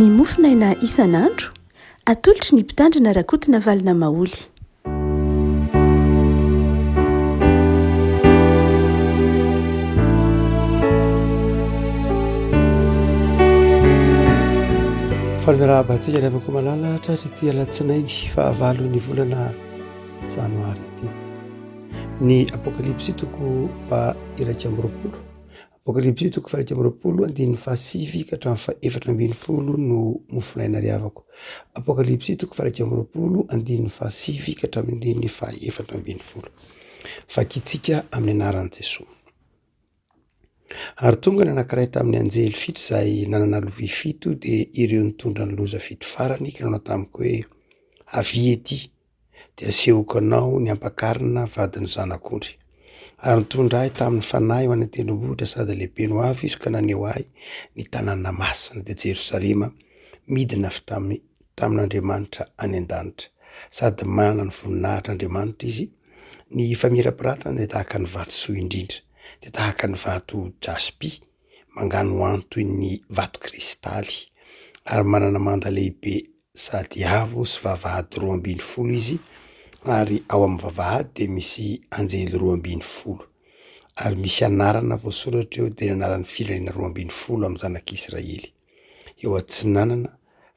ny mofinaina isan'andro atolotry ny mpitandrina rakotina valina maoly. Fanomerahabantsika rehefa koa malalatra ity alatsinainy fahavalon'ny volana janoary ity. Ny apokalipsy toko iraika amby roapolo, apokalipsy toko iraika amby roapolo andininy fahasivy ka hatramin'ny fahaefatra ambin'ny folo no mofinaina riavako. Apokalipsy toko iraika amby roapolo andininy fahasivy ka hatramin'ny fahaefatra ambin'ny folo. Vakitsika amin'ny anaran'i Jesosy. Ary tonga ny anankiray tamin'ny anjely fito izay nanana lovia fito dia ireo nitondra ny loza fito farany ka nanao tamiko hoe avy ety dia asehoko anao ny ampakarina vadiny zanak'ondry. Ary nitondra ahy tamin'ny fanahy ho any an-tendrombohitra sady lehibe no avy izy ka naneho ahy ny tanàna masina dia Jerosalema midina avy tamin'Andriamanitra any an-danitra sady manana ny voninahitr'Andriamanitra izy. Ny famirapiratany dia tahaka ny vatosoa indrindra, dia tahaka ny vato jaspi mangano anto toy ny vato kristaly, ary manana manda lehibe sady avo sy vavahady 12 izy, ary ao amin'ny vavahady dia misy anjely 12, ary misy anarana voasoratra eo dia ny anaran'ny firenena 12 amin'ny zanak'Israely. Eo atsinanana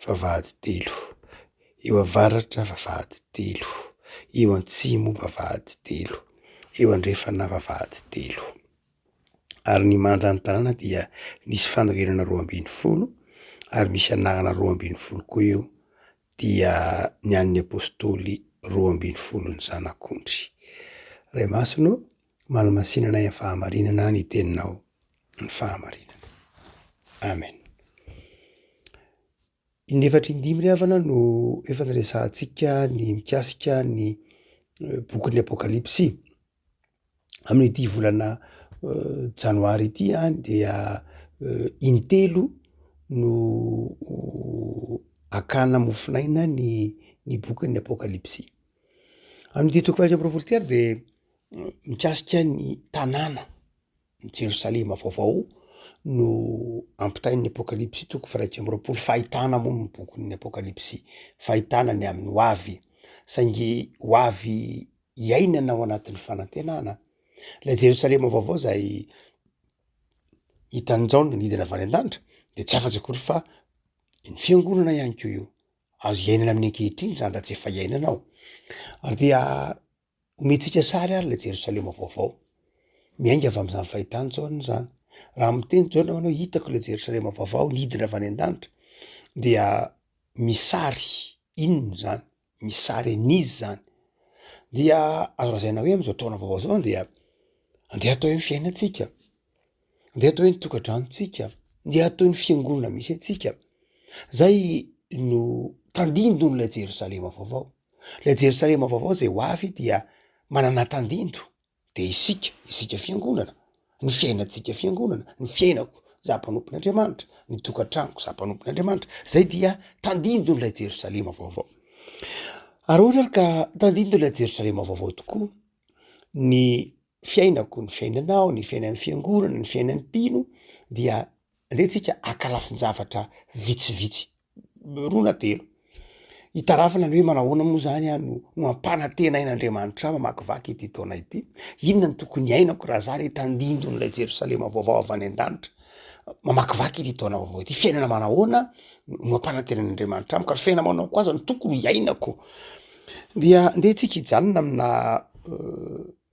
vavahady 3, eo avaratra vavahady 3, eo antsimo vavahady 3, eo andrefana vavahady 3. Ary ny manda ny tanàna dia nisy fandrenana 12, ary misy anarana 12 koa eo, dia ny an'ny apôstôly 12 ny zanak'ondry. Ray masino, malamasinana ny fahamarinana ny teninao ny fahamarinana. Amen. Ny efatra indimy riavana no efa niresahantsika ny mikasika ny bokin'ny apokalipsy amin'ity volana janoary ity dia intelo no akana mofinaina ny bokin'ny apokalipsy. Amin'ity toko iraika amby roapolo ty ary dia mikasika ny tanàna ny Jerosalema vaovao no ampitain'ny apokalipsy toko iraika amby roapolo. Fahitana moa ny bokin'ny apokalipsy, fahitana ny amin'ny hoavy, saingy hoavy iainana ao anatin'ny fanantenana. Ilay Jerosalema vaovao izay hitan'ny Jaona nidina avy any an-danitra dia tsy afa-tsy akory fa ny fiangonana ihany koa io, azo iainana amin'ny ankehitriny zany raha tsy efa iainanao. Ary dia omentsika sary ary ilay Jerosalema vaovao, miainga avy amin'izany fahitany Jaona zany. Raha miteny Jaona manao hitako ilay Jerosalema vaovao nidina avy any an-danitra, dia misary inona zany, misary an'izy zany. Dia azo lazaina hoe amin'izao taona vaovao zao dia andeha atao hoe ny fiainantsika, andeha atao hoe ny tokadranontsika, andeha atao ny fiangonana misy antsika. Zay no tandindo n'ilay Jerosalema vaovao. Ilay Jerosalema vaovao izay ho avy dia manana tandindo, dia isika fiangonana, ny fiainantsika fiangonana, ny fiainako za mpanompon'Andriamanitra, ny tokantranoko za mpanompon'Andriamanitra. Zay dia tandindo n'ilay Jerosalema vaovao. Ary ohatra ka tandindo ilay Jerosalema vaovao tokoa, ny fiainako, ny fiainanao, ny fiainan'ny fiangonana, ny fiainan'ny mpino, dia andehantsika akalafon-javatra vitsivitsy, 2 na 3. Hitarafana ny hoe manahoana moa zany no ampanantenain'Andriamanitra mamakivaky ity taona ity. Inona ny tokony iainako raha za tandindo n'ilay Jerosalema vaovao avy any an-danitra mamakivaky ity taona vaovao ity. Fiainana manahoana no ampanantenain'Andriamanitra amiko, ary fiainana manao koa aza no tokony iainako. Dia andehantsika hijanona amina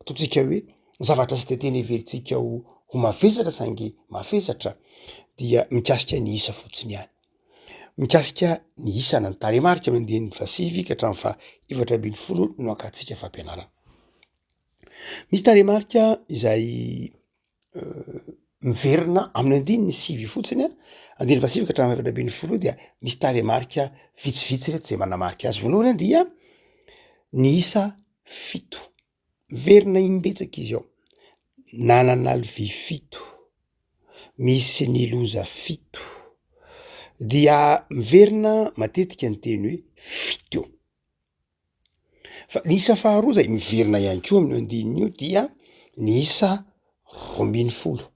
ataontsika hoe zavatra tsy teny heverintsika ho mavesatra saingy mavesatra, dia mikasika ny isa fotsiny ihany. Mikasika ny isana ny taremarika amin'ny andininy fahasivy ka hatramin'ny fahaefatra ambin'ny folo no akatsika fampianarana. Misy taremarika izay miverina amin'ny andininy sivy fotsiny, andininy fahasivy ka hatramin'ny fahaefatra ambin'ny folo dia misy taremarika vitsivitsy reto izay manamarika azy. Voalohany dia ny isa 7, miverina imbetsaka izy ao, nanana lovia 7, misy ny loza 7, dia miverina matetika ny teny hoe 7 eo. Fa ny isa faharoa izay miverina ihany koa amin'ny andininy io dia ny isa 12,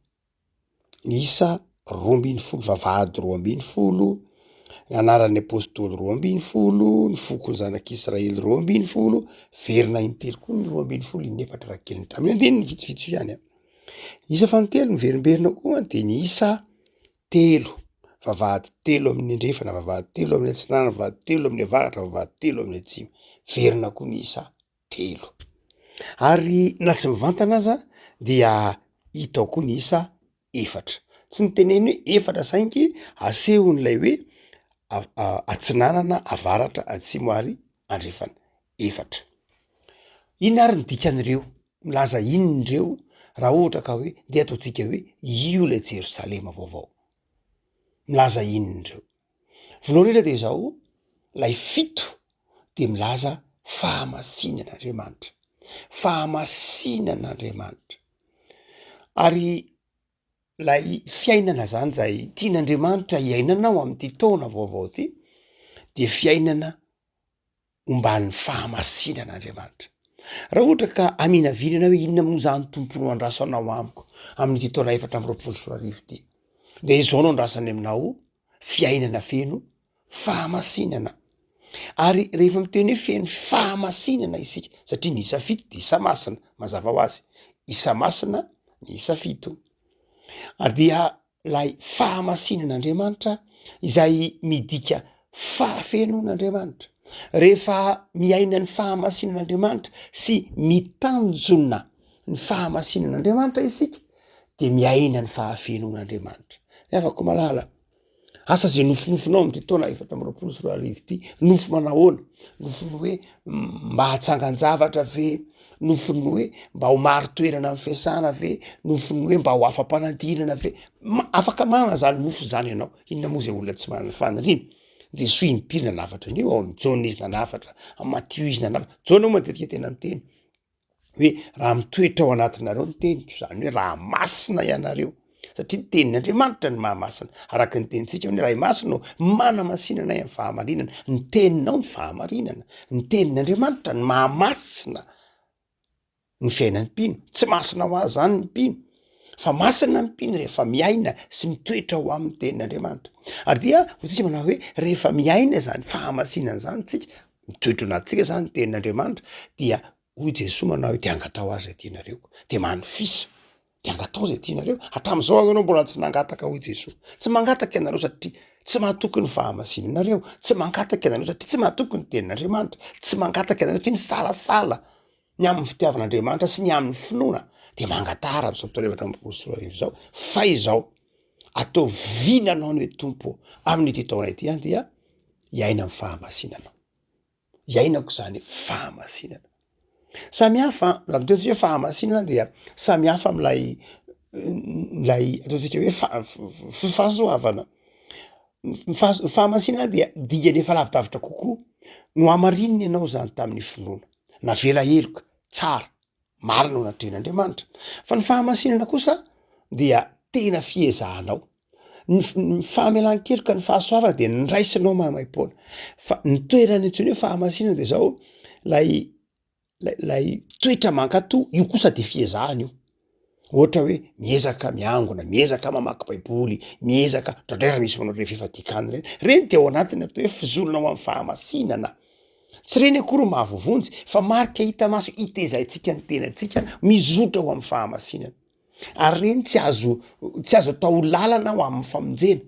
ny isa 12, vavahady 12, anaran'ny apôstôly 12, ny fokony zanak'Israely 12, verina intelo koa ny 12 inefatra rakeliny traminy andininy vitsivitsy ihany a. Isa fantelo ny verimberina koa de ny isa telo, vavahady telo amin'ny andrefana, vavahady telo amin'ny atsinana, vavahady telo amin'ny avaratra, vavahady telo amin'ny atsimo, verina koa ny isa telo. Ary na tsy mivantana aza dia hitao koa ny isa efatra. Tsy niteneny hoe efatra saingy asehon'ilay hoe atsinanana, avaratra, atsimo ary andrefana, efatra. Iny ary ny dikan'ireo, milaza inon'ireo raha ohatra ka hoe de ataontsika hoe io le Jerosalema vaovao. Milaza inon'ireo. Voalohany indrindra de zao, lay fito de milaza fahamasinan'Andriamanitra. Fahamasinan'Andriamanitra. Ary lay fiainana zany zay tian'Andriamanitra iainanao am'ty taona vaovao ty, de fiainana omban'ny fahamasinan'Andriamanitra. Raha ohatra ka aminavinana hoe inona moa zany tompo no andrasanao amiko amin'ity taona 2024 ty, de izao no andrasany aminao fiainana feno fahamasinana. Ary rehefa miteny hoe feno fahamasinana isika, satria ny isa fito de isa masina, mazava ho azy, isa masina ny isa fito. Ary dia lay fahamasinan'Andriamanitra izay midika fahafenon'Andriamanitra. Rehefa miaina ny fahamasinan'Andriamanitra sy mitanjona ny fahamasinan'Andriamanitra isika de miaina ny fahafenon'Andriamanitra. Afaka malala asa zay nofinofinao am'ty taona 2024 ty, nofo manahoana? Nofony hoe mba hatsangan-javatra ve? Nofony hoe mba ho maro toerana amin'ny fiasana ve? Nofony hoe mba ho afam-panadinana ve? Afaka manana zany nofo zany ianao. Inona moa zay olona tsy manana faniriana? Jesoa impiry nanafatra an'io, ao amin'ny Jaona izy nanafatra, amin'ny Matthieu izy nanafatra. Jaona matetika tena miteny hoe raha mitoetra ao anatinareo ny teniko, zany hoe raha masina ianareo. Satria ny tenin'Andriamanitra ny mahamasina. Araka ny tenintsika hoe raha masina no manamasinana amin'ny fahamarinana, ny teninao ny fahamarinana, ny tenin'Andriamanitra ny mahamasina ny fiainan'ny mpino. Tsy masina ho azy zany ny mpino, fa masina ny mpino rehefa miaina sy mitoetra ho amin'ny tenin'Andriamanitra. Ary dia hotsika manao hoe rehefa miaina zany fahamasinana zany tsika, mitoetra anatintsika zany ny tenin'Andriamanitra, dia hoy Jesoa manao hoe de angatao azy zay tianareo, de manofisa. De angatao zay tianareo. Hatram'izao anao mbola tsy nangataka hoy Jesoa. Tsy mangataka ianareo satria tsy mahatoky ny fahamasinanareo, tsy mangataka ianareo satria tsy mahatoky ny tenin'Andriamanitra, tsy mangataka ianareo satria misalasala ny amin'ny fitiavan'Andriamanitra sy ny amin'ny finoana, de mangatara am'izao fotoana 2024 zao. Fa izao atao vinanao ny hoe tompo amin'ity taona ity dia iaina amin'ny fahamasinana. Iainako zany fahamasinana. Samy hafa, raha mitoetra hoe fahamasinana dia samy hafa am'lay ataontsika hoe fahasoavana. Fahamasinana dia digany efa lavidavitra kokoa no amarinina ianao zany tamin'ny finoana. Navela heloka, tsara, marina ao anatrehan'Andriamanitra. Fa ny fahamasinana kosa dia tena fiezahanao. Ny fahamelan-keloka, ny fahasoavana de niraisinao mahamaim-poana. Fa ny toerany antsoina hoe fahamasinana de zao lay toetra mankatoa, io kosa de fiezahana io. Ohatra hoe miezaka miangona, miezaka mamaky baiboly, miezaka ndraindray misy manao re fifadikana reny. Reny de ao anatiny atao hoe fizolona ho amin'ny fahamasinana. Tsy reny akory mahavovonjy, fa marika hita maso itezaitsika ny tenantsika mizotra ho amin'ny fahamasinana. Ary reny tsy azo atao lalana ho amin'ny famonjena.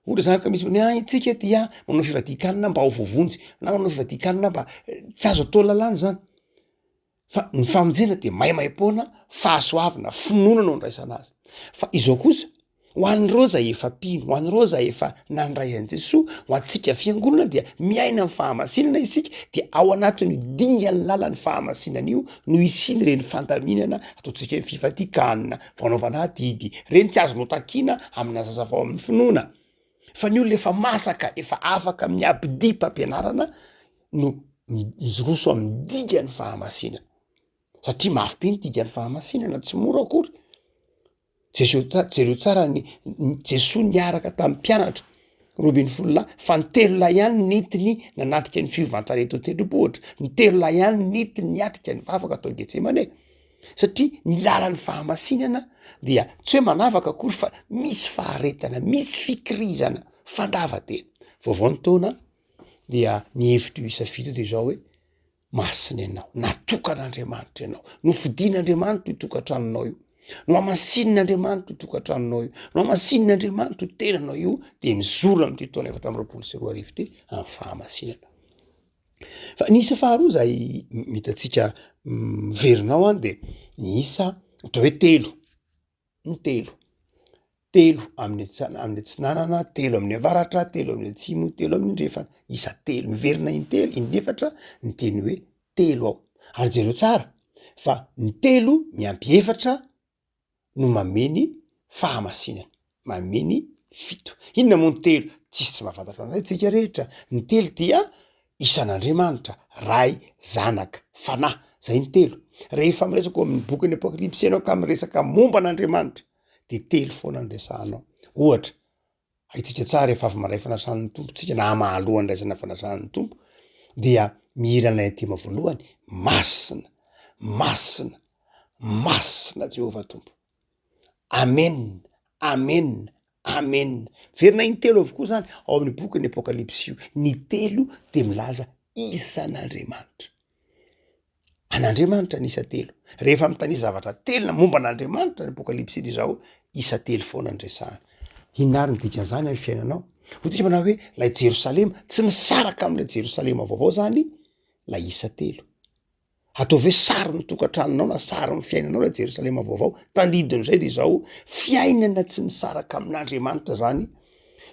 Ohatra zany ka misy itsika dia manao fifadikanana mba ho vovonjy, na manao fifadikanana mba tsy azo atao lalàna zany. Fa ny famonjena de maimaimpona, fahasoavana, finoana no andraisana azy. Fa izao kosa ho an'ireo zay efa mpino, ho an'ireo zay efa nandray an'i Jesoa, ho antsika fiangonana dia miaina amin'ny fahamasinana isika, de ao anatiny dingany lalan'ny fahamasinana io no isiny reny fandaminana ataontsika hoe fifadikanana, fanaovana adidy, reny tsy azonao takiana amina sasavao amin'ny finoana. Fa ny olona efa masaka, efa afaka amin'ny abidi-pampianarana no miroso amin'ny digan'ny fahamasinana. Satria mafy be ny digan'ny fahamasinana, tsy mora akory. Jereo tsara ny Jesoa niaraka tamin'ny mpianatra 12 fa ny 3 lahy ihany nentiny nanatrika ny fiovantarety ao tendrombohitra, ny 3 lahy ihany nentiny niatrika ny vavaka atao Getsemane. Satria ny lalan'ny fahamasinana dia tsy hoe manavaka akory fa misy faharetana, misy fikirizana, fandava-tena. vaovao ny taona dia ny hevitro isa fito de zao hoe masina ianao, natokan'Andriamanitra ianao, nofidin'Andriamanitra io tokantranonao io, no amasinin'Andriamanitra io tokantranonao io, no amasinin'Andriamanitra io tenanao io, de mizoro am'ty taona 424 ty amy fahamasinana. Fa ny isa faharoa zay mitatsika miverinao any de ny isa atao hoe telo, ny telo amin'ny atsinanana, telo amin'ny avaratra, telo amin'ny atsimo, telo amin'ny andrefana, isa telo miverina intelo inefatra ny teny hoe telo ao. Ary jereo tsara fa ny telo miampy efatra no mameny fahamasinana, mameny fito. Inona moa ny telo? Tsisy tsy mahafantatra an'izay tsika rehetra. Ny telo dia isan'Andriamanitra, ray, zanaka, fanahy, zay ny telo. Rehefa miresaka amin'ny bokin'ny Apokalipsy ianao ka miresaka momba an'Andriamanitra de telo foana ny resahanao. Ohatra, ahitsika tsara rehefa avy maray fanasan'ny tompo tsika na mahalohan'ny raisana fanasan'ny tompo dia mihira an'ilay tema voalohany, masina, masina, masina Jehovah tompo. Amen, amen, amen. Verina intelo avokoa zany ao amin'ny bokin'ny Apokalipsy io. Ny telo de milaza isan'Andriamanitra. An'Andriamanitra ny isa telo. Rehefa mitanisa zavatra telona momba an'Andriamanitra ny Apokalipsy de zao isa telo foana ny resahana. Inona ary ny dikan'izany amin'ny fiainanao? Ho tsika manao hoe lay Jerosalema tsy misaraka am'lay Jerosalema vaovao zany lay isa telo. Ataovy hoe sary ny tokantranonao na sary ny fiainanao lay Jerosalema vaovao, tandidin'izay de zao fiainana tsy misaraka amin'Andriamanitra zany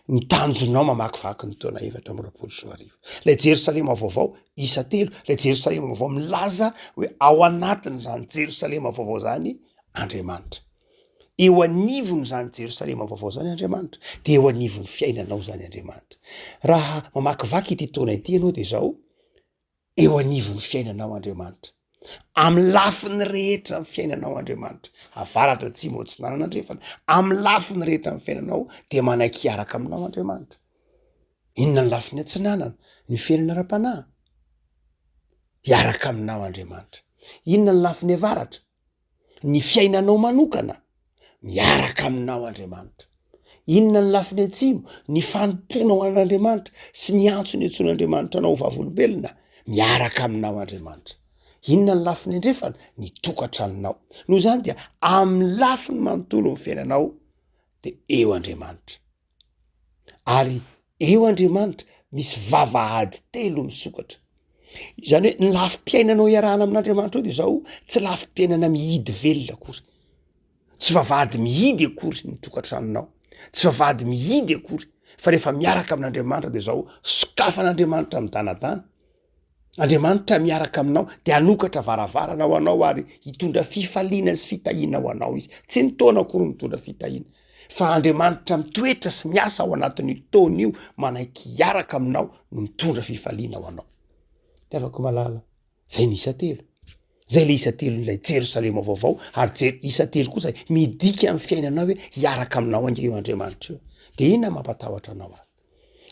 ny tanjonao mamakivaky ny taona 420. Lay Jerosalema vaovao isa telo, lay Jerosalema vaovao milaza hoe ao anatiny zany Jerosalema vaovao zany Andriamanitra. Eo anivony zany Jerosalema vaovao zany Andriamanitra, de eo anivony fiainanao zany Andriamanitra. Raha mamakivaky ity taona ity ianao de zao eo anivony fiainanao Andriamanitra. Amy lafiny rehetra ny fiainanao Andriamanitra, avaratra atsimo atsinanana andrefana, amy lafiny rehetra ny fiainanao de manaiky hiaraka aminao Andriamanitra. Inona ny lafiny atsinanana? Ny fiainana ara-panahy. Hiaraka aminao Andriamanitra. Inona ny lafiny avaratra? Ny fiainanao manokana. Miaraka aminao Andriamanitra. Inona ny lafiny atsimo? Ny fanomponao an'Andriamanitra sy ny antsony antson'Andriamanitra anao vavolombelona. Miaraka aminao Andriamanitra. Inona ny lafiny andrefana? Ny tokantranonao. Noho zany dia amin'ny lafiny manontolo ny fiainanao de eo Andriamanitra. Ary eo Andriamanitra misy vavahady telo misokatra. Zany hoe ny lafim-piainanao iarahana amin'Andriamanitra eo de zao tsy lafim-piainana mihidy velona akory. Tsy vavahady mihidy akory ny tokantranonao. Tsy vavahady mihidy akory. Fa rehefa miaraka amin'Andriamanitra de zao sokafan'Andriamanitra midanadana. Andriamanitra miaraka aminao de anokatra varavarana ho anao ary hitondra fifaliana sy fitahiana ho anao izy. Tsy ny taona akory mitondra fitahiana. Fa Andriamanitra mitoetra sy miasa ao anatin'io taona io manaiky hiaraka aminao no mitondra fifaliana ho anao. Tiavako malala. Zay ny isa telo. Zay le isa telo n'ilay Jerosalema vaovao ary isa telo kosa midika amin'ny fiainanao hoe hiaraka aminao ange io Andriamanitra io. De inona mampatahotra anao azy?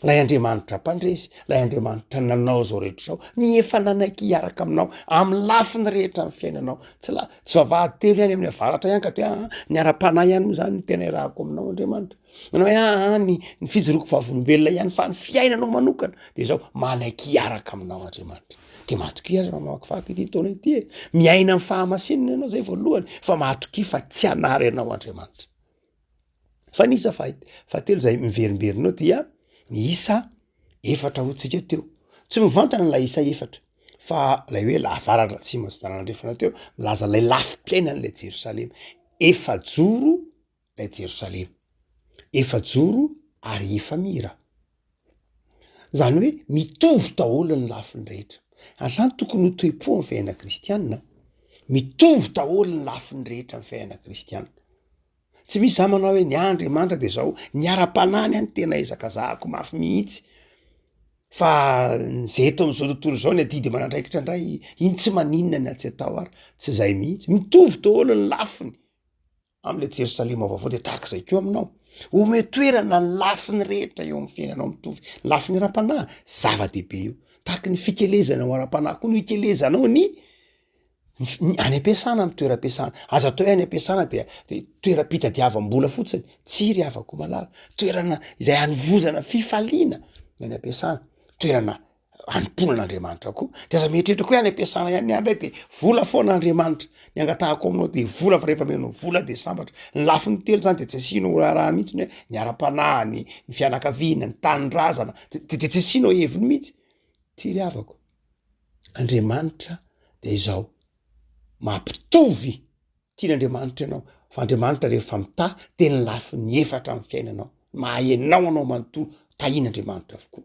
Lay Andriamanitra mpandresy, lay Andriamanitra nanao zao rehetra zao, efa nanaiky hiaraka aminao amin'ny lafiny rehetra amin'ny fiainanao. Tsy vavahady telo ihany amin'ny avaratra ihany ka te ny ara-panahy ihany moa zany ny tena iarahako aminao Andriamanitra. Manao hoe ny fijoroko vavolombelona ihany fa ny fiainanao manokana de zao manaiky hiaraka aminao Andriamanitra. De matoky azy mamakivaky ity taona ity e. Miaina amin'ny fahamasinana ianao zay voalohany fa matoky fa tsy hanary ianao Andriamanitra. Fa ny isa fahatelo zay miverimberinao dia ny isa efatra hotsika teo. Tsy mivantana n'lay isa efatra fa lay hoe avaratra atsimo atsinanana andrefana teo milaza lay lafim-piainan'lay Jerosalema. Efajoro lay Jerosalema. Efajoro ary efamira. Zany hoe mitovy daholo ny lafiny rehetra. Azany tokony ho toe-po amin'ny fiainana kristianina. Mitovy daholo ny lafiny rehetra amin'ny fiainana kristianina. Tsy misy za manao hoe ny Andriamanitra de zao ny ara-panahy any tena ezakazahako mafy mihitsy. Fa zay eto am'izao tontolo zao ny adidy manandraikitra indray iny tsy maninona ny tsy atao ary. Tsy zay mihitsy. Mitovy daholo ny lafiny am'le Jerosalema vaovao de tahaka izay keo aminao. Ome toerana ny lafiny rehetra eo amin'ny fiainanao mitovy. Lafiny ara-panahy zava-dehibe io. Tahaka ny fikelezana ho ara-panahy koa no hikelezanao ny any am-piasana amin'ny toeram-piasana. Aza atao hoe any am-piasana de toeram-pitadiavam-bola fotsiny, tsy ry havako malala. Toerana izay hanovozana fifaliana ny any am-piasana toerana anomponan'Andriamanitra koa de aza mieritreritra koa any am-piasana ihany andray de vola foan'Andriamanitra ny angatahako aminao de vola fa rehefa menao vola de sambatra ny lafiny telo zany de tsy asianao raha mihitsy hoe ny ara-panahy ny fianakaviana ny tanindrazana de tsy asianao heviny mihitsy ty ry havako Andriamanitra de izao mampitovy tian'Andriamanitra ianao fa Andriamanitra rehefa mita de ny lafiny efatra amin'ny fiainanao mahay anao anao manontolo tahian'Andriamanitra avokoa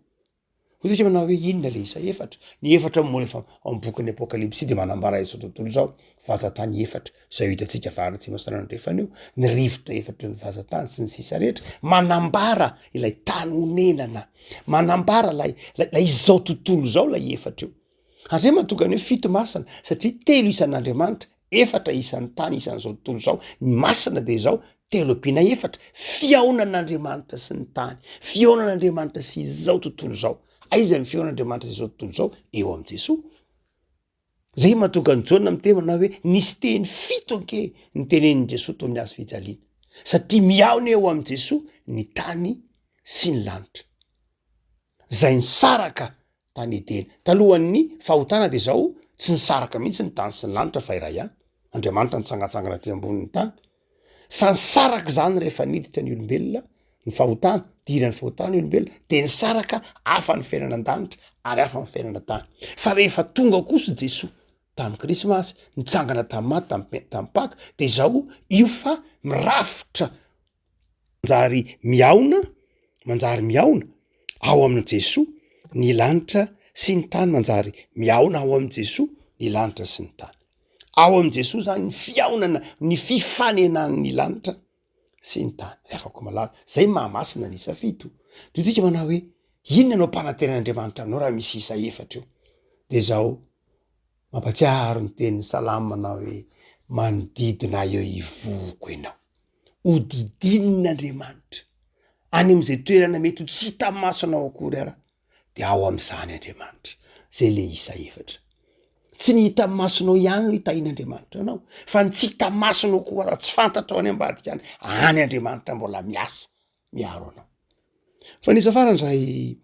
ohatsika manao hoe inona le isa efatra ny efatra moa rehefa ao am'bokin'ny apokalipsy de manambara izao tontolo zao vazatany efatra zay ho hitantsika faritsy masanana andrefana io ny rivotra efatra ny vazatany sy ny sisa rehetra manambara ilay tany honenana manambara lay izao tontolo zao lay efatra io andre matokany hoe fito masina satria telo isan'Andriamanitra efatra isan'ny tany isan'izao tontolo zao ny masina de zao telo ampina efatra fiaonan'Andriamanitra sy ny tany fiaonan'Andriamanitra sy izao tontolo zao aiza ny fiaonan'Andriamanitra sy izao tontolo zao eo am' Jesosy zay mahatonga ny Jaona mitemana hoe nisy teny fito ake ny tenenin' Jesosy tao amin'ny hazo fijaliana satria miaona eo am' Jesosy ny tany sy ny lanitra zay ny saraka tany Edena talohan'ny fahotana de zao tsy nisaraka mihitsy ny tany sy ny lanitra fa iray ihany Andriamanitra nitsangatsangana ty ambonin'ny tany fa nisaraka zany rehefa niditra ny olombelona ny fahotana diran'ny fahotana ny olombelona de nisaraka hafa ny fiainana an-danitra ary hafa ny fiainana tany fa rehefa tonga kosa Jesosy tamin'ny krismasy nitsangana tamin'ny maty tamin'ny Paka de zao io fa mirafitra manjary miaona ao amin'i Jesosy ny lanitra sy ny tany manjary miaona ao amin'i Jesosy ny lanitra sy ny tany ao amin'i Jesosy zany ny fiaonana ny fifanenan'ny lanitra sy ny tany afaka malala zay mahamasina ny isa fito de tsika manao hoe inona anao mpanantenan'Andriamanitra anao raha misy isa efatra io de zao mampatsiaro ny tenin'ny salamo manao hoe manodidina eo ivoko ianao hodidinin'Andriamanitra any am'izay toerana mety ho tsy hita masonao akory ara de ao am'izany Andriamanitra zay le isa efatra tsy ny hita masonao ihany no hitahian'Andriamanitra anao fa ny tsy hita masonao koa tsy fantatra ao any ambadika any Andriamanitra mbola miasa miaro anao fa nisa farany zay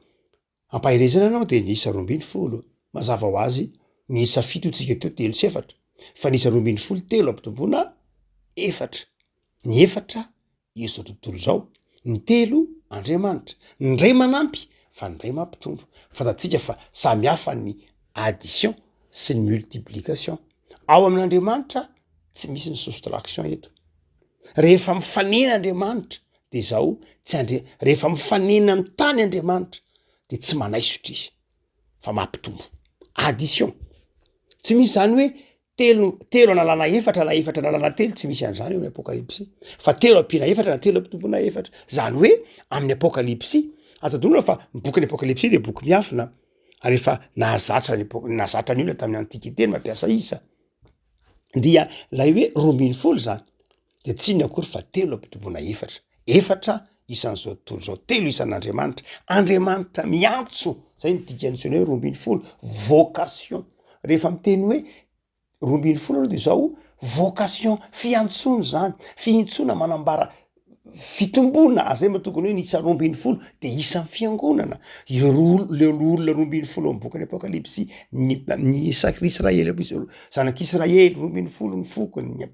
ampahirezana anao de nisa 12 mazava ho azy nisa fito tsika teo telo sy efatra fa nisa 12 telo ampitomboana efatra ny efatra izao tontolo zao ny telo Andriamanitra ny ray manampy fa ny ray mampitombo fantatsika fa samy hafa ny addition sy ny multiplication ao amin'Andriamanitra tsy misy ny soustraction eto rehefa mifanena Andriamanitra de zao rehefa mifanena amin'ny tany Andriamanitra de tsy manaisotra izy fa mampitombo addition tsy misy zany hoe telo analana efatra na efatra analana telo tsy misy an'izany eo amin'ny apokalipsy fa telo ampina efatra na telo ampitombona efatra zany hoe amin'ny apokalipsy azadonona fa boky ny apokalipsy de boky miafina rehefa nahazatra ny olona tamin'ny antikité mampiasa isa dia lay hoe 12 zany de tsy inona akory fa telo ampitombona efatra isan'izao tontolo zao telo isan'Andriamanitra miantso zay ny dikan'izany hoe 12 vocation rehefa miteny hoe 12 de zao vocation fiantsona zany fiantsona manambara fitombona zay mahatokony hoe ny isa 12 de isan'ny fiangonana le olona 12 am'boky ny apokalipsy ny Israely zanak'Israely 12 ny fokony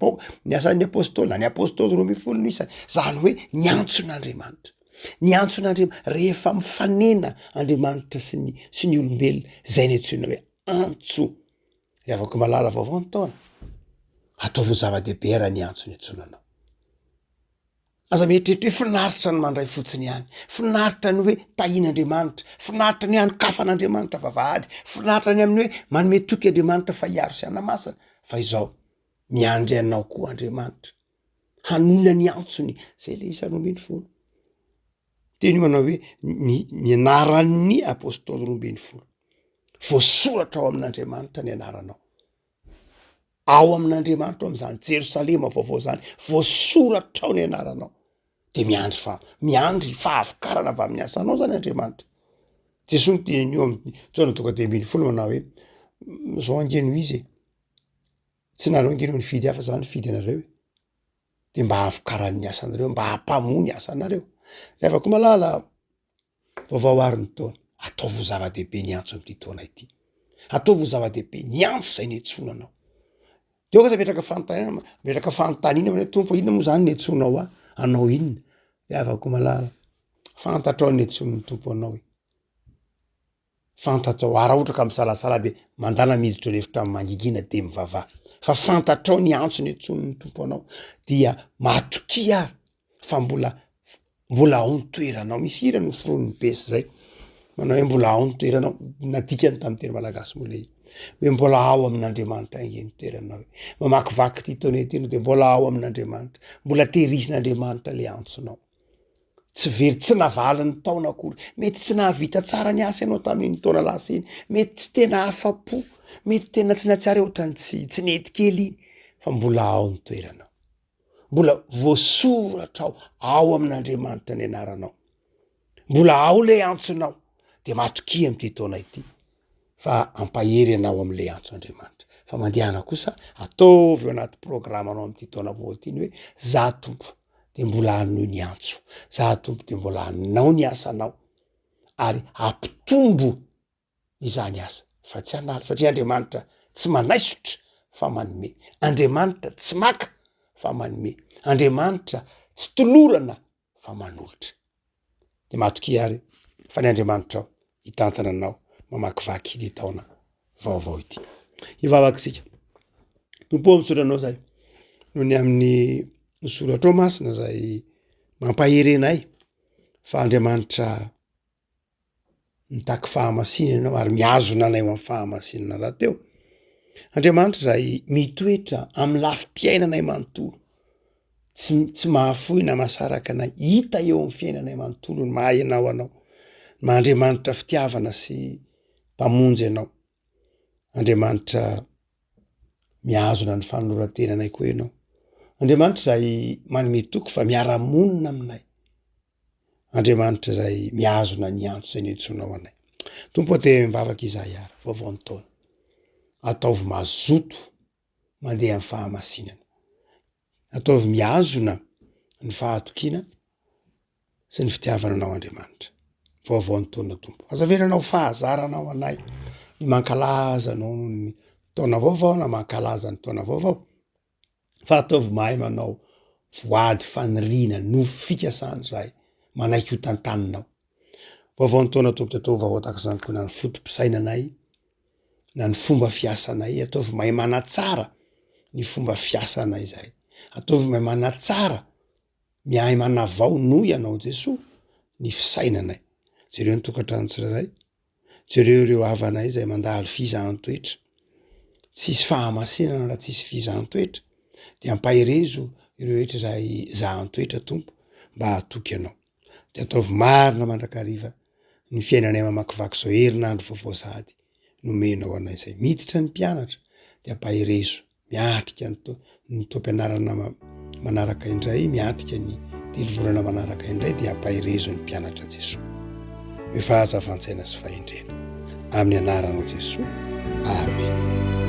ny asan'ny apôstôly na ny apôstôly 12 ny isany zany hoe ny antson'Andriamanitra rehefa mifanena Andriamanitra sy ny olombelona zay ny antsoina hoe antso le avako malala vaovao ny taona ataovy zava-dehibe raha ny antso ny antsonanao aza mieritreritra hoe finaritra ny mandray fotsiny ihany finaritra ny hoe tahian'Andriamanitra finaritra ny anokafan'Andriamanitra vavahady finaritra ny amin'ny hoe manome toky Andriamanitra fa hiaro sy anamasana fa izao miandry anao koa Andriamanitra hanona ny antsony zay le isa 12 teny manao hoe ny anaran'ny apôstôly 12 voasoratra ao amin'Andriamanitra ny anaranao ao amin'Andriamanitra ao am'izany Jerosalema vaovao zany voasoratra ao ny anaranao de miandry fahavokarana avy amin'ny asanao zany Andriamanitra Jesosy ny tenenio amin'ny Jaona tonga de 12 manao hoe zao angeno izy tsy nanao angeno ny fidy hafa zany fidy anareo de mba hahavokaran'ny asanareo mba hampamony asanareo rehefa koa malala vaovao ary ny taona ataovy ho zava-dehibe ny antso am'ty taona ity, ataovy ho zava-dehibe ny antso zay niantsonanao. De oka metraka fanontaniana hoe tompo inona moa zany niantsonao anao inona? De avako malala fantatrao niantson'ny tompo anao fantatrao, raha ohatra ka misalasala de mandana miditra lefitra mangingina de mivavaha, fa fantatrao ny antso niantson'ny tompo anao dia matoki ary fa mbola ao ny toeranao. Misy hira noforon'ny Besa zay manao hoe mbola ao ny toeranao, nadikany tamin'ny teny malagasy moa le hoe mbola ao amin'Andriamanitra inge ny toeranao, mamakivaky ty taona ity de mbola ao amin'Andriamanitra, mbola tehirisin'Andriamanitra le antsonao. Tsy very, tsy navaly ny taona akory, mety tsy nahavita tsara ny asa ianao tamin'iny taona lasa iny, mety tsy tena afa-po, mety tena tsy nahatsiary ohatrany tsy nety kely iny, fa mbola ao ny toeranao, mbola voasoratra ao amin'Andriamanitra ny anaranao, mbola ao le antsonao. De matoki am'ty taona ity fa ampahery anao am'le antso Andriamanitra, fa mandehana kosa ataovy eo anaty programanao am'ty taona voalohany hoe za tompo de mbola anao ny antso, za tompo de mbola anao ny asanao ary ampitombo izany asa fa tsy hanala, satria Andriamanitra tsy manaisotra fa manome, Andriamanitra tsy maka fa manome, Andriamanitra tsy tolorana fa manolotra. De matoki ary fa ny Andriamanitra ao hitantana anao mamakivaky ity taona vaovao ity. Hivavakisika tompo misoranao zay noho ny amin'ny misoratra ao masina zay mampahery anay fa Andriamanitra mitaky fahamasinana ianao ary miazona anay amin'ny fahamasinana rahateo. Andriamanitra zay mitoetra amin'ny lafim-piainanay manontolo, tsy mahafoy na mahasaraka anay, hita eo amin'ny fiainanay manontolo ny mahay anao, Andriamanitra fitiavana sy mpamonjy anao. Andriamanitra miazona ny fanororantenanay koa ianao. Andriamanitra zay manome toky fa miara-monina aminay. Andriamanitra zay miazona ny antso zay niantsonao anay. Tompo te mivavaka izahay ary vaovaon'ny taona, ataovy mazoto mandeha amin'ny fahamasinana, ataovy miazona ny fahatokiana sy ny fitiavananao Andriamanitra vaovaon'ny taona tompo. Azaveranao fahazaranao anay ny mankalaza anao ny taona vaovao na mankalaza ny taona vaovao, fa ataovy mahay manao voady fanirina no fikasany zay manaiky ho tantaninao. Vaovaon'ny taona tompo ataovy vaovao tahaka izany koa na ny fotom-pisainanay na ny fomba fiasanay, ataovy mahay manatsara ny fomba fiasanay zay, ataovy mahay manatsara mihay manavao noho ianao Jesosy ny fisainanay. Jereo ny tokantrano tsirairay, jereo ireo havanay zay mandalo fizahan-toetra, tsisy fahamasinana raha tsisy fizahan-toetra, de ampaherezo ireo rehetra zay zahan-toetra tompo mba hatoky anao. De ataovy marina mandrakariva ny fiainanay mamakivaky zao herinandro vaovao sady nomenao anay zay. Miditra ny mpianatra de ampaherezo miatrika ny tom-pianarana manaraka indray, miatrika ny telo volana manaraka indray de ampaherezo ny mpianatra Jesosy. Efa aza avan-tsaina sy fahendrena amin'ny anaranao Jesosy. Amen.